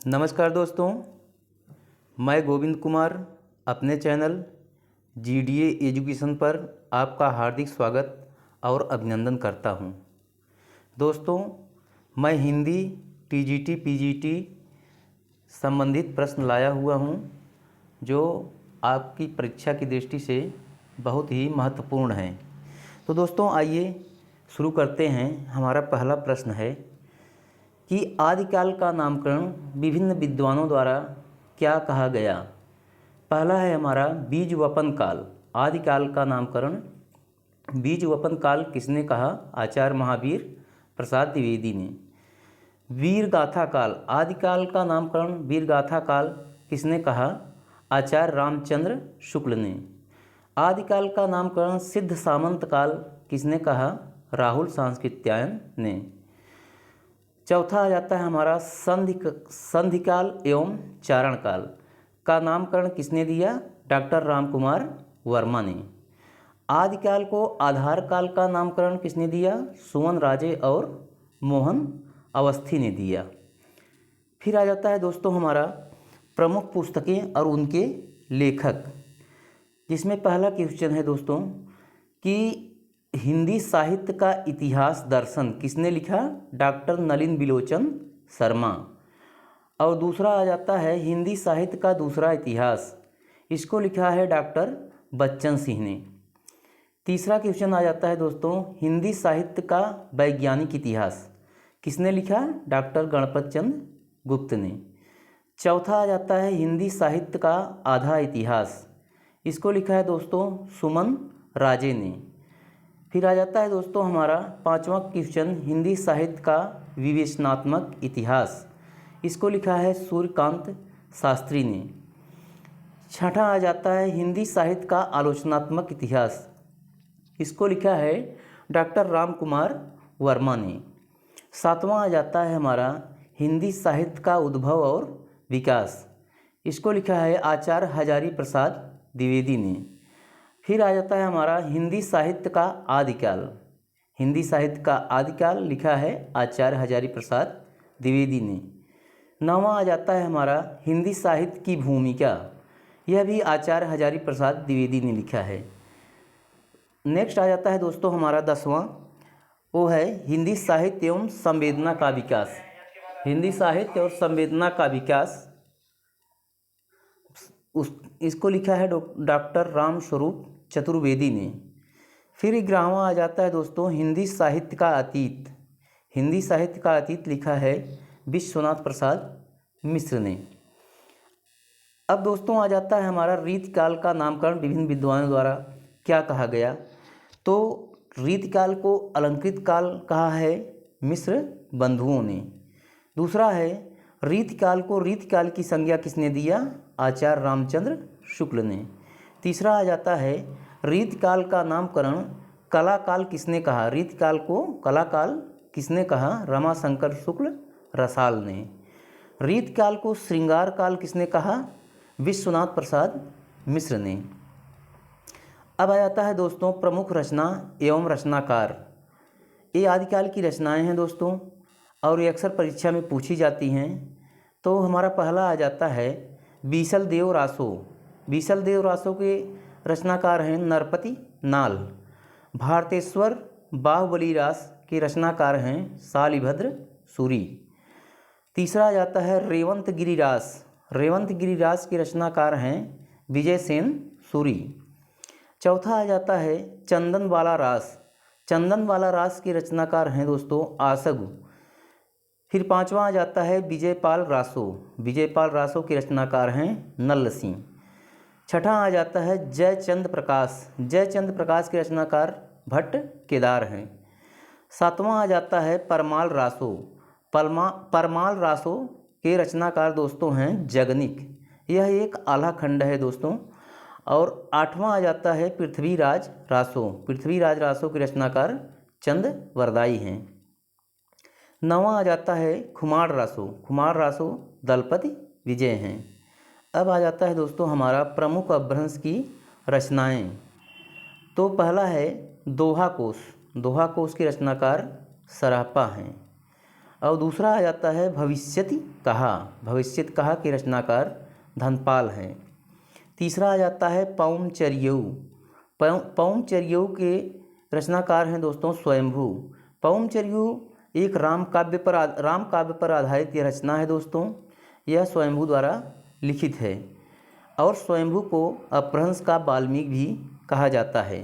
नमस्कार दोस्तों, मैं गोविंद कुमार अपने चैनल जीडीए एजुकेशन पर आपका हार्दिक स्वागत और अभिनंदन करता हूं। दोस्तों, मैं हिंदी टीजीटी पीजीटी संबंधित प्रश्न लाया हुआ हूं, जो आपकी परीक्षा की दृष्टि से बहुत ही महत्वपूर्ण हैं। तो दोस्तों, आइए शुरू करते हैं। हमारा पहला प्रश्न है कि आदिकाल का नामकरण विभिन्न विद्वानों द्वारा क्या कहा गया। पहला है हमारा बीज वपन काल। आदिकाल का नामकरण बीज वपन काल किसने कहा? आचार्य महावीर प्रसाद द्विवेदी ने। वीर गाथा काल। आदिकाल का नामकरण वीर गाथा काल किसने कहा? आचार्य रामचंद्र शुक्ल ने। आदिकाल का नामकरण सिद्ध सामंत काल किसने कहा? राहुल सांस्कृत्यायन ने। चौथा आ जाता है हमारा संधिकाल एवं चारण काल का नामकरण किसने दिया? डॉक्टर रामकुमार वर्मा ने। आदिकाल को आधार काल का नामकरण किसने दिया? सुमन राजे और मोहन अवस्थी ने दिया। फिर आ जाता है दोस्तों हमारा प्रमुख पुस्तकें और उनके लेखक, जिसमें पहला क्वेश्चन है दोस्तों कि हिंदी साहित्य का इतिहास दर्शन किसने लिखा? डॉक्टर नलिन बिलोचन शर्मा। और दूसरा आ जाता है हिंदी साहित्य का दूसरा इतिहास, इसको लिखा है डॉक्टर बच्चन सिंह ने। तीसरा क्वेश्चन आ जाता है दोस्तों हिंदी साहित्य का वैज्ञानिक इतिहास किसने लिखा? डॉक्टर गणपत चंद्र गुप्त ने। चौथा आ जाता है हिंदी साहित्य का आधा इतिहास, इसको लिखा है दोस्तों सुमन राजे ने। फिर आ जाता है दोस्तों हमारा पांचवा क्वेश्चन हिंदी साहित्य का विवेचनात्मक इतिहास, इसको लिखा है सूर्यकांत शास्त्री ने। छठा आ जाता है हिंदी साहित्य का आलोचनात्मक इतिहास, इसको लिखा है डॉक्टर रामकुमार वर्मा ने। सातवां आ जाता है हमारा हिंदी साहित्य का उद्भव और विकास, इसको लिखा है आचार्य हजारी प्रसाद द्विवेदी ने। फिर आ जाता है हमारा हिंदी साहित्य का आदिकाल। हिंदी साहित्य का आदिकाल लिखा है आचार्य हजारी प्रसाद द्विवेदी ने। नौवां आ जाता है हमारा हिंदी साहित्य की भूमिका, यह भी आचार्य हजारी प्रसाद द्विवेदी ने लिखा है। नेक्स्ट आ जाता है दोस्तों हमारा 10वां, वो है हिंदी साहित्य एवं संवेदना का विकास। हिंदी साहित्य और संवेदना का विकास इसको लिखा है डॉक्टर रामस्वरूप चतुर्वेदी ने। फिर 11वां आ जाता है दोस्तों हिंदी साहित्य का अतीत। हिंदी साहित्य का अतीत लिखा है विश्वनाथ प्रसाद मिश्र ने। अब दोस्तों आ जाता है हमारा रीतिकाल का नामकरण विभिन्न विद्वानों द्वारा क्या कहा गया। तो रीतिकाल को अलंकृत काल कहा है मिश्र बंधुओं ने। दूसरा है रीतिकाल को रीतिकाल की संज्ञा किसने दिया? आचार्य रामचंद्र शुक्ल ने। तीसरा आ जाता है रीतिकाल का नामकरण कलाकाल किसने कहा? रीतिकाल को कलाकाल किसने कहा? रमाशंकर शुक्ल रसाल ने। रीतिकाल को श्रृंगार काल किसने कहा? विश्वनाथ प्रसाद मिश्र ने। अब आ जाता है दोस्तों प्रमुख रचना एवं रचनाकार। ये आदिकाल की रचनाएं हैं दोस्तों, और ये अक्सर परीक्षा में पूछी जाती हैं। तो हमारा पहला आ जाता है बीसल देव रासो। बीसल देव रासो के रचनाकार हैं नरपति नाल। भारतेश्वर बाहुबली रास के रचनाकार हैं शालिभद्र सूरी। तीसरा आ जाता है रेवंत गिरिरास। रेवंत गिरिरास के रचनाकार हैं विजय सेन सूरी। चौथा आ जाता है चंदनवाला रास। चंदनवाला रास के रचनाकार हैं दोस्तों आसगु। फिर पांचवा आ जाता है विजयपाल रासो। विजयपाल रासो के रचनाकार हैं नल्ल सिंह। छठा आ जाता है जयचंद प्रकाश। जयचंद प्रकाश के रचनाकार भट्ट केदार हैं। सातवां आ जाता है परमाल रासो। परमाल रासो के रचनाकार दोस्तों हैं जगनिक, यह एक आला खंड है दोस्तों। और आठवां आ जाता है पृथ्वीराज रासो। पृथ्वीराज रासो के रचनाकार चंद वरदाई हैं। नौवां आ जाता है खुमार रासो। खुमार रासो दलपति विजय हैं। अब आ जाता है दोस्तों हमारा प्रमुख अपभ्रंश की रचनाएं। तो पहला है दोहा कोश। दोहा कोश के रचनाकार सरापा हैं। और दूसरा आ जाता है भविष्यति कहा। भविष्यति कहा के रचनाकार धनपाल हैं। तीसरा आ जाता है पौमचर्यऊ। पौमचर्यऊ के रचनाकार हैं दोस्तों स्वयंभू। पौमचर्यऊ एक राम काव्य पर आधारित यह रचना है दोस्तों। यह स्वयंभू द्वारा लिखित है और स्वयंभू को अपभ्रंश का वाल्मीकि भी कहा जाता है।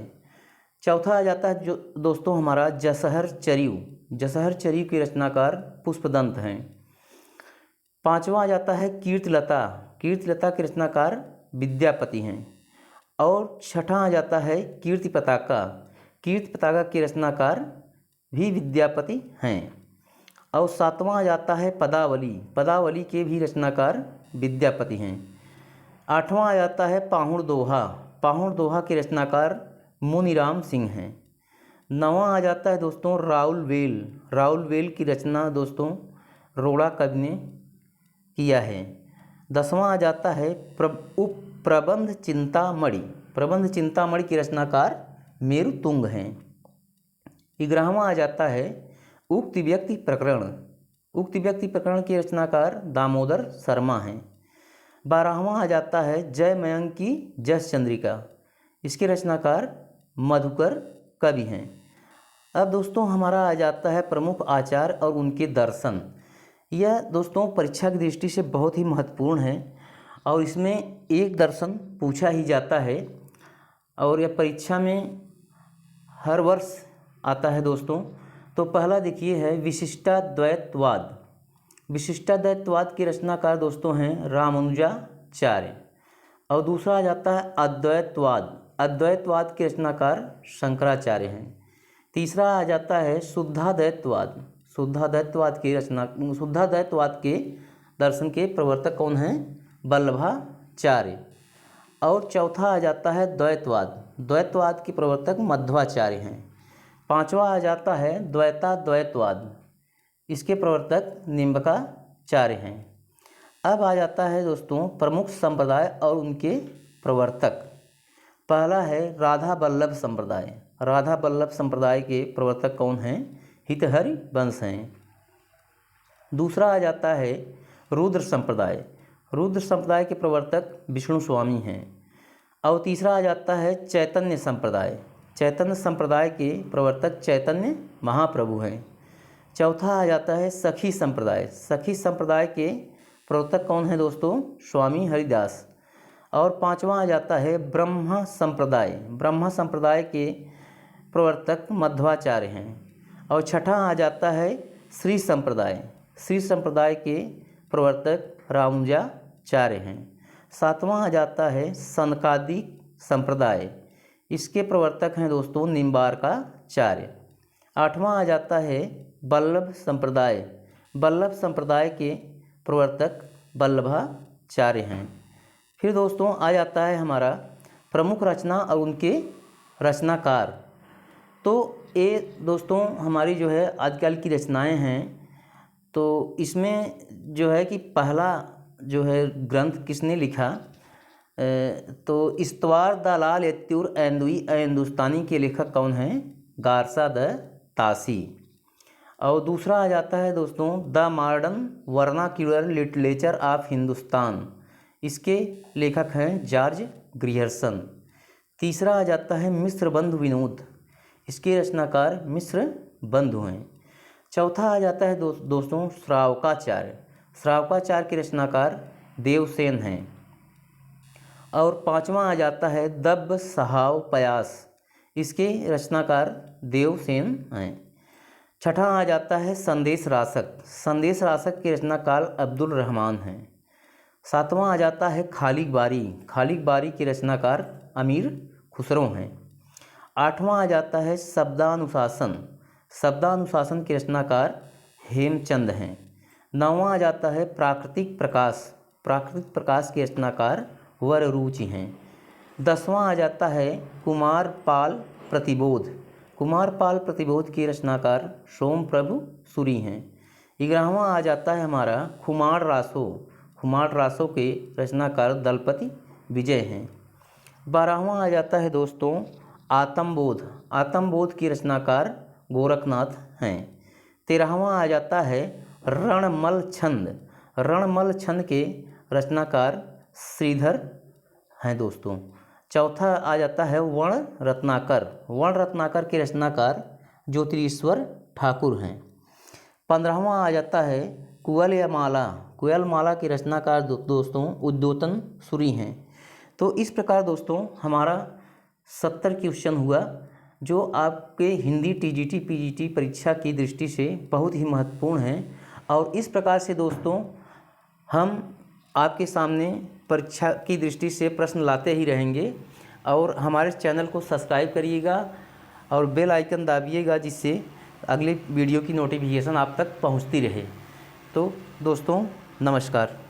चौथा आ जाता है जो दोस्तों हमारा जसहर चरियू। जसहर चरियू के रचनाकार पुष्पदंत हैं। पांचवा आ जाता है कीर्तिलता। कीर्तिलता के रचनाकार विद्यापति हैं। और छठा आ जाता है कीर्ति पताका। कीर्ति पताका के रचनाकार भी विद्यापति हैं। और सातवां आ जाता है पदावली। पदावली के भी रचनाकार विद्यापति हैं। आठवां आ जाता है पाहुड़ दोहा। पाहुड़ दोहा के रचनाकार मुनिराम सिंह हैं। नौवां आ जाता है दोस्तों राउलवेल। राउलवेल की रचना दोस्तों रोड़ा कवि ने किया है। 10वां आ जाता है प्रबंध चिंतामणि। प्रबंध चिंतामणि के रचनाकार मेरुतुंग हैं। 11वां आ जाता है उक्ति व्यक्ति प्रकरण। उक्ति व्यक्ति प्रकरण के रचनाकार दामोदर शर्मा हैं। 12वां आ जाता है जय मयंक की जस चंद्रिका। इसके रचनाकार मधुकर कवि हैं। अब दोस्तों हमारा आ जाता है प्रमुख आचार और उनके दर्शन। यह दोस्तों परीक्षा की दृष्टि से बहुत ही महत्वपूर्ण है और इसमें एक दर्शन पूछा ही जाता है और यह परीक्षा में हर वर्ष आता है दोस्तों। तो पहला देखिए है विशिष्टाद्वैतवाद। विशिष्टाद्वैतवाद के रचनाकार दोस्तों हैं रामानुजाचार्य। और दूसरा आ जाता है अद्वैतवाद। अद्वैतवाद के रचनाकार शंकराचार्य हैं। तीसरा आ जाता है शुद्धाद्वैतवाद। शुद्धाद्वैतवाद के दर्शन के प्रवर्तक कौन हैं? वल्लभाचार्य। और चौथा आ जाता है द्वैतवाद। द्वैतवाद के प्रवर्तक मध्वाचार्य हैं। पांचवा आ जाता है द्वैताद्वैतवाद। इसके प्रवर्तक निम्बकाचार्य हैं। अब आ जाता है दोस्तों प्रमुख संप्रदाय और उनके प्रवर्तक। पहला है राधा वल्लभ संप्रदाय। राधा वल्लभ संप्रदाय के प्रवर्तक कौन हैं? हितहरि वंश हैं। दूसरा आ जाता है रुद्र संप्रदाय। रुद्र संप्रदाय के प्रवर्तक विष्णु स्वामी हैं। और तीसरा आ जाता है चैतन्य संप्रदाय। चैतन्य संप्रदाय के प्रवर्तक चैतन्य महाप्रभु हैं। चौथा आ जाता है सखी संप्रदाय। सखी संप्रदाय के प्रवर्तक कौन है दोस्तों? स्वामी हरिदास। और पांचवा आ जाता है ब्रह्म संप्रदाय। ब्रह्म संप्रदाय के प्रवर्तक मध्वाचार्य हैं। और छठा आ जाता है श्री संप्रदाय। श्री संप्रदाय के प्रवर्तक रामानुजाचार्य हैं। सातवां आ जाता है सनकादिक संप्रदाय। इसके प्रवर्तक हैं दोस्तों निम्बारकाचार्य। आठवां आ जाता है वल्लभ संप्रदाय। वल्लभ संप्रदाय के प्रवर्तक वल्लभाचार्य हैं। फिर दोस्तों आ जाता है हमारा प्रमुख रचना और उनके रचनाकार। तो ये दोस्तों हमारी जो है आजकल की रचनाएं हैं। तो इसमें जो है कि पहला जो है ग्रंथ किसने लिखा? तो इस्तवार दलाल एत्यूर एंदुई हिंदुस्तानी के लेखक कौन हैं? गारसा द तासी। और दूसरा आ जाता है दोस्तों the modern vernacular literature of Hindustan. इसके लेखक हैं जॉर्ज ग्रियर्सन। तीसरा आ जाता है मिस्र बंधु विनोद। इसके रचनाकार मिस्र बंधु हैं। चौथा आ जाता है दोस्तों श्रावकाचार्य। श्रावकाचार्य के रचनाकार देवसेन हैं। और पांचवा आ जाता है दब्ब सहाव पयास। इसके रचनाकार देवसेन हैं। छठा आ जाता है संदेश रासक। संदेश रासक के रचनाकार अब्दुल रहमान हैं। सातवां आ जाता है खालिक बारी। खालिक बारी के रचनाकार अमीर खुसरो हैं। आठवां आ जाता है शब्दानुशासन। शब्दानुशासन के रचनाकार हेमचंद हैं। नौवां आ जाता है प्राकृतिक प्रकाश। प्राकृतिक प्रकाश के रचनाकार वररुचि हैं। 10वां आ जाता है कुमारपाल प्रतिबोध। कुमारपाल प्रतिबोध के रचनाकार सोमप्रभु सूरी हैं। 11वां आ जाता है हमारा खुमार रासो। खुमार रासो के रचनाकार दलपति विजय हैं। 12वां आ जाता है दोस्तों आत्मबोध। आत्मबोध के रचनाकार गोरखनाथ हैं। 13वां आ जाता है रणमल छंद। रणमल छंद के रचनाकार श्रीधर हैं दोस्तों। चौथा आ जाता है वर्ण रत्नाकर। वर्ण रत्नाकर के रचनाकार ज्योतिरीश्वर ठाकुर हैं। 15वां आ जाता है कुवलयमाला। कुवलयमाला के रचनाकार दोस्तों उद्योतन सूरी हैं। तो इस प्रकार दोस्तों हमारा 70 क्वेश्चन हुआ, जो आपके हिंदी टीजीटी पीजीटी परीक्षा की दृष्टि से बहुत ही महत्वपूर्ण हैं। और इस प्रकार से दोस्तों हम आपके सामने परीक्षा की दृष्टि से प्रश्न लाते ही रहेंगे। और हमारे चैनल को सब्सक्राइब करिएगा और बेल आइकन दाबिएगा, जिससे अगले वीडियो की नोटिफिकेशन आप तक पहुंचती रहे। तो दोस्तों नमस्कार।